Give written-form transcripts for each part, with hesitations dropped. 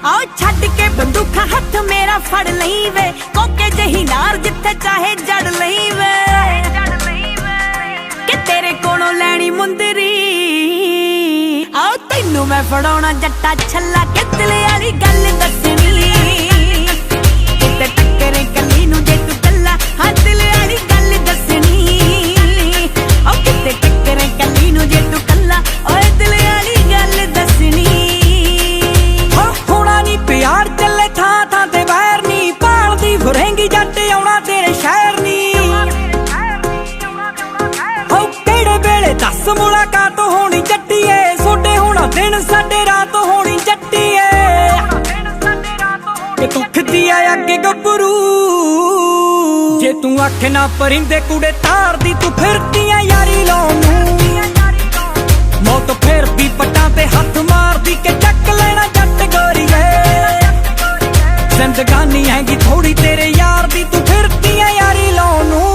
आओ छड्ड के बंदूखा हथ मेरा फड़ लई वे, कोके जही नार जिथे चाहे जड़ लई वे, कि तेरे कोलों लैनी मुंदरी। आओ तैनू मैं फड़ाउणा जट्टा छल्ला, के दिल वाली गल दसनी, किते टक्करे कली नू जे तू कल्ला, हाँ दिल वाली गल दसनी। ओ किते टक्करे कली नू जे तू कल्ला, ओए दिल वाली गल दसनी। प्यार चले थां थां ते वैर नी, भालदी फुरेंगी जट आउणा तेरे शहर नी। हो केड़े वेले दस मुलाकात होनी जट्टीए, सोडे होना दिन साडे रात होनी जट्टीए। ते तू खिद्दी आ अगे गब्बरू, जे तू आखे ना परिंदे कुड़े तारदी, तू फिरदी आ यारी लाउण नूं। मौत फिरदी पट्टां ते हथ मारदी, के चक लेना जट गोरीए। जिंदगानी हैगी थोड़ी तेरे यार दी, तू फिरदी है यारी लाउण नूं।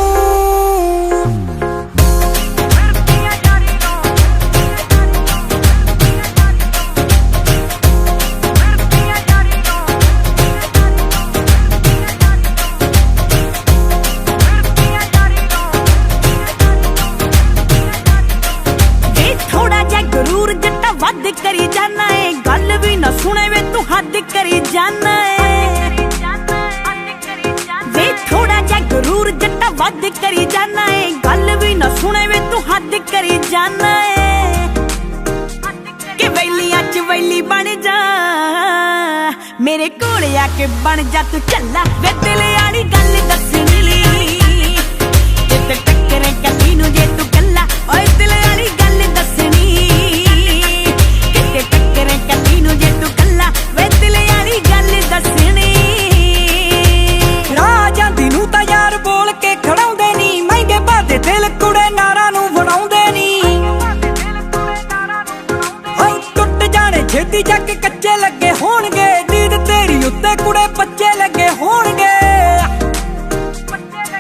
थोड़ा जा गुरूर जट्टा वध करी जाना है, गल भी ना सुने वे तू हद करी जाना है। वे थोड़ा जा गुरूर जट्टा वध करी जाना है, गल भी ना सुने वे तू हद करी जाना है। कि वैलियां च वैली बन जा, मेरे कोल आके बन जा तू चल्ला, वे दिल वाली गल दसनी। किते टक्करे कली नू जे तू कल्ला, ओए दिल वाली गल दसनी। किते टक्करे कली नू जे तू कल्ला, वे दिल वाली गल दसनी। राह जांदी नू तां यार बोल के खड़ाउंदे नी, महंगे बादे दिल कुड़े नारां नू बनाउंदे नी। हो टुट जाने छेती जग कच्चे लगे होणगे, नींद तेरी उत्ते कुड़े बच्चे लगे होणगे।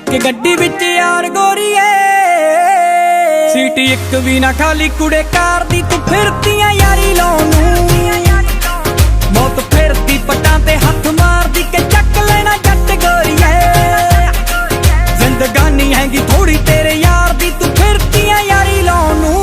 कि गड्डी विच यार गोरीए, सीट इक भी ना खाली कुड़े कार दी, तू फिरदी आ यारी लाउण नूं। मौत फिरदी पट्टां ते हथ मारदी, के चक लेना जट गोरीए। जिंदगानी हैगी थोड़ी तेरे यार दी, तू फिरदी आ यारी लाउण नूं।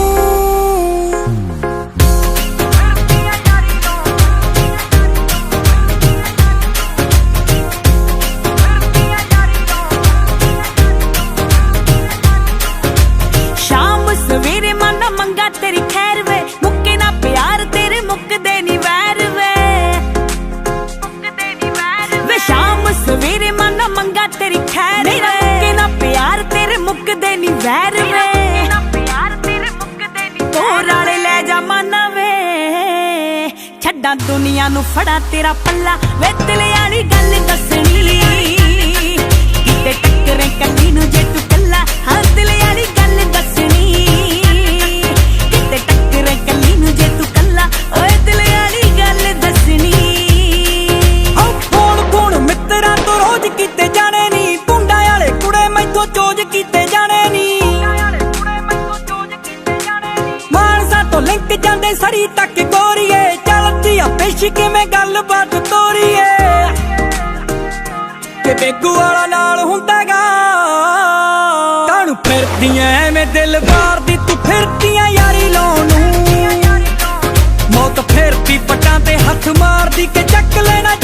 शाम सवेरे मन मंगा तेरी खैर वे, मुक्के ना प्यार तेरे मुक्कदे नी वैर वे। वे शाम सवेरे मन मंगा तेरी खैर वे, मुक्के ना प्यार तेरे मुक्कदे नी वैर वे। तोर आले लै जा माना वे, छड्डां दुनिया नू फड़ा तेरा पल्ला, वे दिल वाली गल दसनी। किते टक्करे कली नू जे तू कल्ला, हाँ दिल वाली गल दसनी। किते टक्करे कली नू जे तू कल्ला, ओए दिल वाली गल दसनी। फोन फोन मित्तरां तो रोज कीते जाने नी, पुंडा वाले कुड़े मैथों चोज कीते जाने नी। मानसा तो लिंक जांदे सरी तक गोरीए, चलदी आ पेश किवें गलबात तोरीए। कि बेगू वाला नाल हुंदागा, कानू फिरदी ऐवें दिल बार दी, तू फिरदी आ यारी लाउण नूं। मौत फिरदी पट्टां ते हथ मारदी, के चक लेना